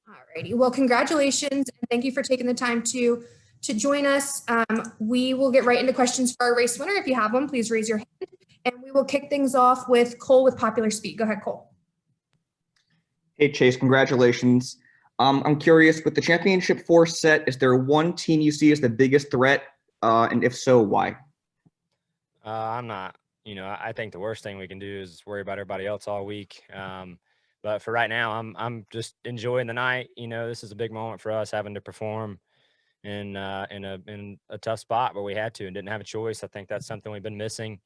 Alrighty. Well, congratulations and thank you for taking the time to join us. We will get right into questions for our race winner. If you have one, please raise your hand, and we will kick things off with Cole with Popular Speed. Go ahead, Cole. Hey, Chase, congratulations. I'm curious, with the championship 4 set, is there one team you see as the biggest threat? And if so, why? I'm not. I think the worst thing we can do is worry about everybody else all week. But for right now, I'm just enjoying the night. This is a big moment for us, having to perform in a tough spot where we had to and didn't have a choice. I think that's something we've been missing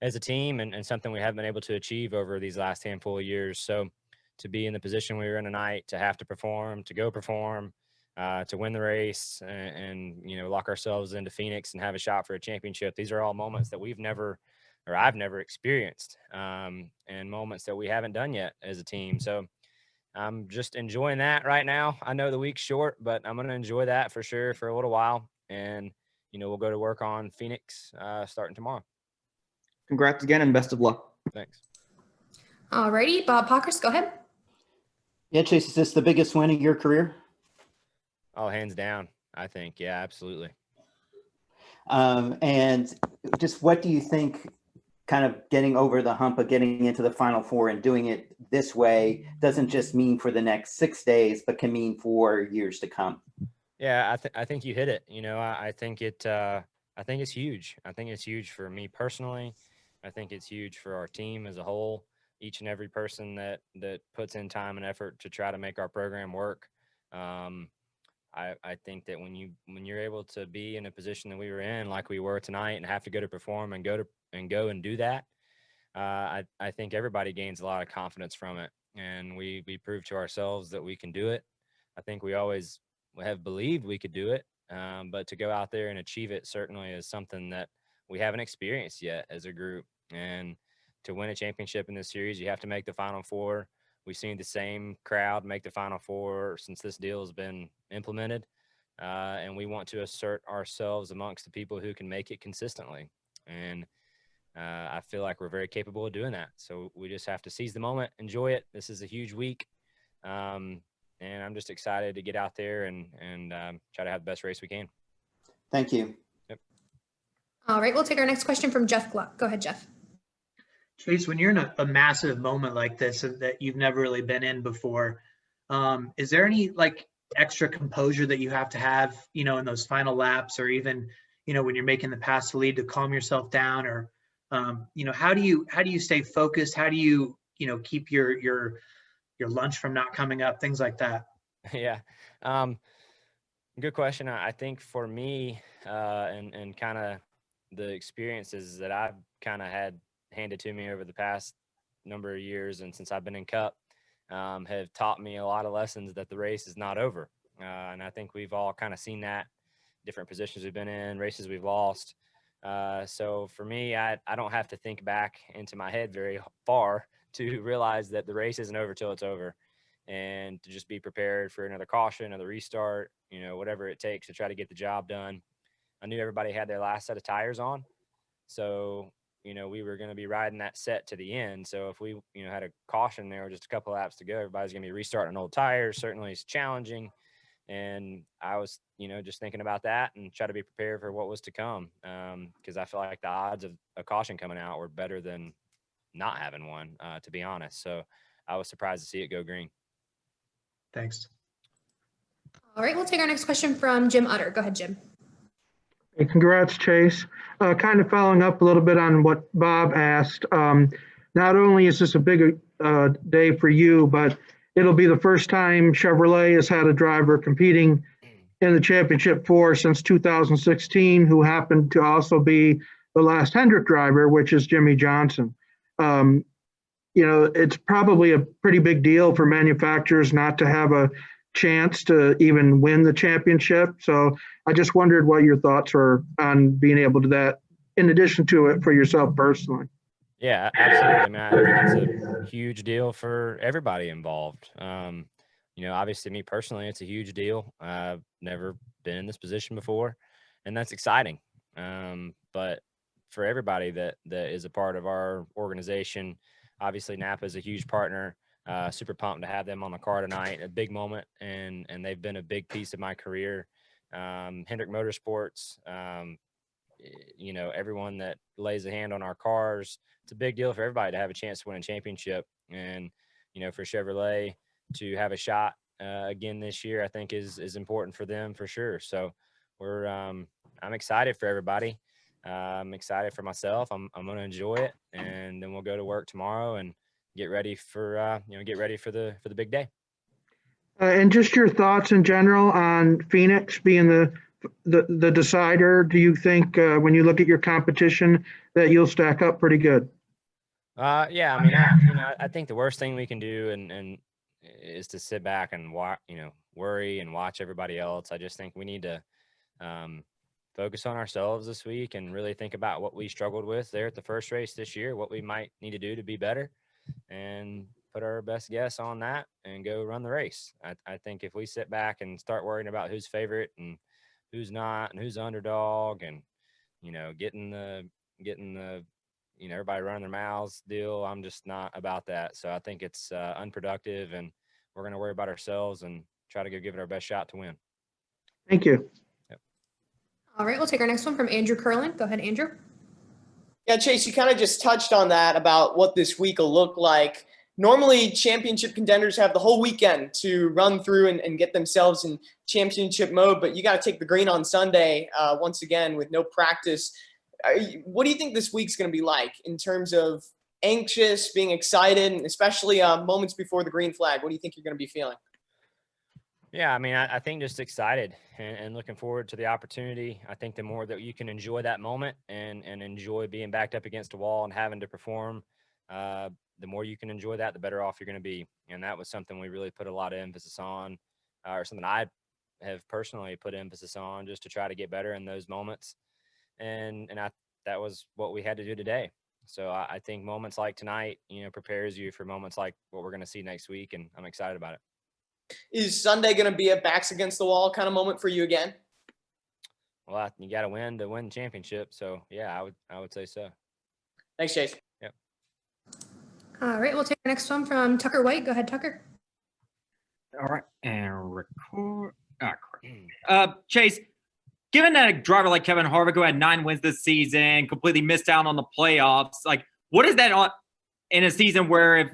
as a team, and something we haven't been able to achieve over these last handful of years. So to be in the position we were in tonight, to have to perform, to go perform, to win the race, and lock ourselves into Phoenix and have a shot for a championship. These are all moments that I've never experienced, and moments that we haven't done yet as a team. So I'm just enjoying that right now. I know the week's short, but I'm going to enjoy that for sure for a little while. And, we'll go to work on Phoenix starting tomorrow. Congrats again and best of luck. Thanks. All righty. Bob Pockers, go ahead. Yeah, Chase, is this the biggest win of your career? Oh, hands down, I think. Yeah, absolutely. And just what do you think kind of getting over the hump of getting into the Final Four and doing it this way doesn't just mean for the next 6 days, but can mean for years to come? Yeah, I think you hit it. I think it's huge. I think it's huge for me personally. I think it's huge for our team as a whole. Each and every person that puts in time and effort to try to make our program work. I think that when you're able to be in a position that we were in, like we were tonight, and have to go to perform and go and do that, I think everybody gains a lot of confidence from it, and we prove to ourselves that we can do it. I think we always have believed we could do it, but to go out there and achieve it certainly is something that we haven't experienced yet as a group. And to win a championship in this series, you have to make the Final Four. We've seen the same crowd make the Final Four since this deal has been implemented, and we want to assert ourselves amongst the people who can make it consistently. And I feel like we're very capable of doing that. So we just have to seize the moment, enjoy it. This is a huge week, and I'm just excited to get out there and try to have the best race we can. Thank you. Yep. All right, we'll take our next question from Jeff Gluck. Go ahead, Jeff. Chase, when you're in a massive moment like this that you've never really been in before, is there any extra composure that you have to have, in those final laps, or even, when you're making the pass to lead, to calm yourself down, or, how do you stay focused? How do you, keep your lunch from not coming up, things like that? Yeah. Good question. I think for me, and kind of the experiences that I've kind of had handed to me over the past number of years, and since I've been in Cup, have taught me a lot of lessons that the race is not over. And I think we've all kind of seen that, different positions we've been in, races we've lost. So for me, I don't have to think back into my head very far to realize that the race isn't over till it's over, and to just be prepared for another caution, another restart, whatever it takes to try to get the job done. I knew everybody had their last set of tires on. So, we were going to be riding that set to the end. So if we, had a caution there, just a couple of laps to go, everybody's going to be restarting old tires. Certainly it's challenging. And I was, just thinking about that and try to be prepared for what was to come. Because I feel like the odds of a caution coming out were better than not having one, to be honest. So I was surprised to see it go green. Thanks. All right, we'll take our next question from Jim Utter. Go ahead, Jim. Hey, congrats, Chase. Kind of following up a little bit on what Bob asked. Not only is this a big day for you, but it'll be the first time Chevrolet has had a driver competing in the championship 4 since 2016, who happened to also be the last Hendrick driver, which is Jimmy Johnson. It's probably a pretty big deal for manufacturers not to have a chance to even win the championship. So I just wondered what your thoughts were on being able to do that, in addition to it for yourself personally. Yeah, absolutely. I mean, I think it's a huge deal for everybody involved. Obviously me personally, it's a huge deal. I've never been in this position before, and that's exciting. But for everybody that is a part of our organization, obviously Napa is a huge partner. super pumped to have them on the car tonight. A big moment, and they've been a big piece of my career. Hendrick Motorsports, everyone that lays a hand on our cars, it's a big deal for everybody to have a chance to win a championship. And, for Chevrolet to have a shot again this year, I think is important for them for sure. So I'm excited for everybody. I'm excited for myself. I'm going to enjoy it, and then we'll go to work tomorrow and get ready for the big day. And just your thoughts in general on Phoenix being the decider. Do you think when you look at your competition that you'll stack up pretty good? Yeah, I mean, I think the worst thing we can do and is to sit back and worry and watch everybody else. I just think we need to focus on ourselves this week and really think about what we struggled with there at the first race this year, what we might need to do to be better, and put our best guess on that and go run the race. I think if we sit back and start worrying about who's favorite and who's not and who's underdog and, getting the everybody running their mouths deal, I'm just not about that. So I think it's unproductive, and we're going to worry about ourselves and try to give it our best shot to win. Thank you. Yep. All right, we'll take our next one from Andrew Curlin. Go ahead, Andrew. Yeah, Chase, you kind of just touched on that about what this week will look like. Normally, championship contenders have the whole weekend to run through and get themselves in championship mode, but you got to take the green on Sunday once again with no practice. What do you think this week's going to be like in terms of anxious, being excited, and especially moments before the green flag? What do you think you're going to be feeling? Yeah, I mean, I think just excited and looking forward to the opportunity. I think the more that you can enjoy that moment and enjoy being backed up against a wall and having to perform, the more you can enjoy that, the better off you're going to be. And that was something we really put a lot of emphasis on, or something I have personally put emphasis on, just to try to get better in those moments. And that was what we had to do today. So I think moments like tonight, prepares you for moments like what we're going to see next week, and I'm excited about it. Is Sunday going to be a backs against the wall kind of moment for you again? Well, you got to win the championship. So yeah, I would say so. Thanks, Chase. Yep. All right, we'll take our next one from Tucker White. Go ahead, Tucker. All right, and record. Chase, given that a driver like Kevin Harvick, who had 9 wins this season, completely missed out on the playoffs, like, what is that on in a season where if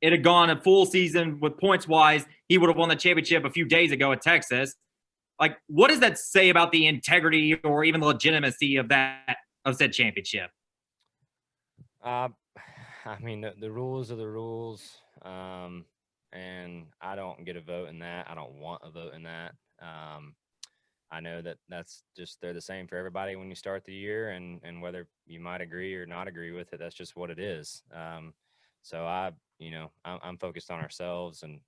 it had gone a full season with points-wise, he would have won the championship a few days ago at Texas? Like, what does that say about the integrity or even the legitimacy of said championship? I mean, the rules are the rules, and I don't get a vote in that. I don't want a vote in that. I know that's just, they're the same for everybody when you start the year, and whether you might agree or not agree with it, that's just what it is. So I'm focused on ourselves and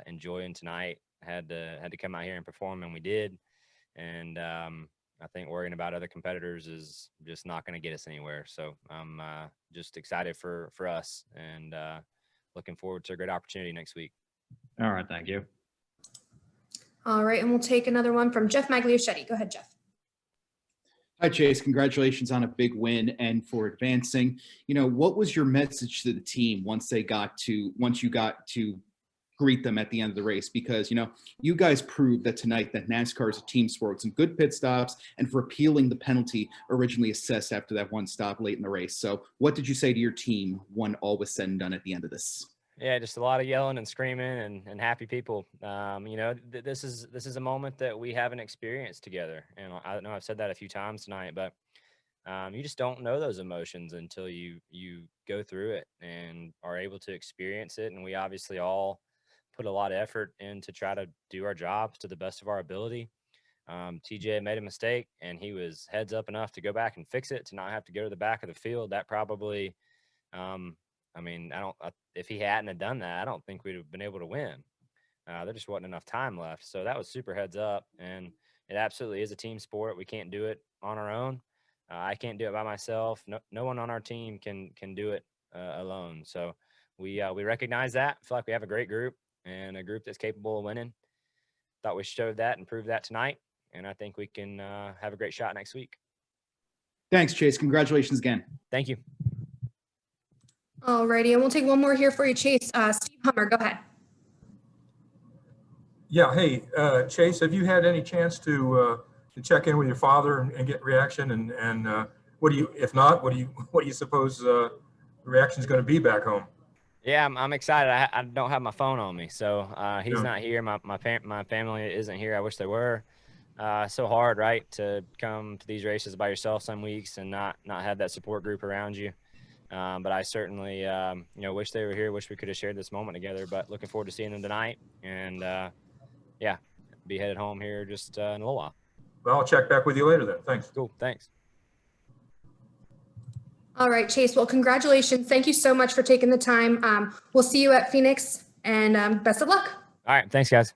enjoying tonight. Had to come out here and perform, and we did. And I think worrying about other competitors is just not going to get us anywhere. So I'm just excited for us, and looking forward to a great opportunity next week. All right, thank you. All right, and we'll take another one from Jeff Magliochetti. Go ahead, Jeff. Hi, Chase. Congratulations on a big win and for advancing. What was your message to the team once you got to greet them at the end of the race? Because, you guys proved that tonight that NASCAR is a team sport, some good pit stops, and for appealing the penalty originally assessed after that one stop late in the race. So what did you say to your team when all was said and done at the end of this? Yeah, just a lot of yelling and screaming and happy people. This is a moment that we haven't experienced together. And I know I've said that a few times tonight, but you just don't know those emotions until you go through it and are able to experience it. And we obviously all put a lot of effort in to try to do our jobs to the best of our ability. TJ made a mistake, and he was heads up enough to go back and fix it, to not have to go to the back of the field. That probably, if he hadn't have done that, I don't think we'd have been able to win. There just wasn't enough time left. So that was super heads up, and it absolutely is a team sport. We can't do it on our own. I can't do it by myself. No one on our team can do it alone. So we recognize that. I feel like we have a great group and a group that's capable of winning. Thought we showed that and proved that tonight, and I think we can have a great shot next week. Thanks, Chase. Congratulations again. Thank you. All righty, and we'll take one more here for you, Chase. Steve Hummer, go ahead. Yeah, hey, Chase, have you had any chance to check in with your father and get reaction? And what do you, if not, what do you suppose the reaction is going to be back home? Yeah, I'm excited. I don't have my phone on me, so he's Yeah. not here. My family isn't here. I wish they were. So hard, right, to come to these races by yourself some weeks and not have that support group around you. But I certainly, wish they were here. Wish we could have shared this moment together. But looking forward to seeing them tonight. And yeah, be headed home here just in a little while. Well, I'll check back with you later then. Thanks. Cool. Thanks. All right, Chase. Well, congratulations. Thank you so much for taking the time. We'll see you at Phoenix, and best of luck. All right. Thanks, guys.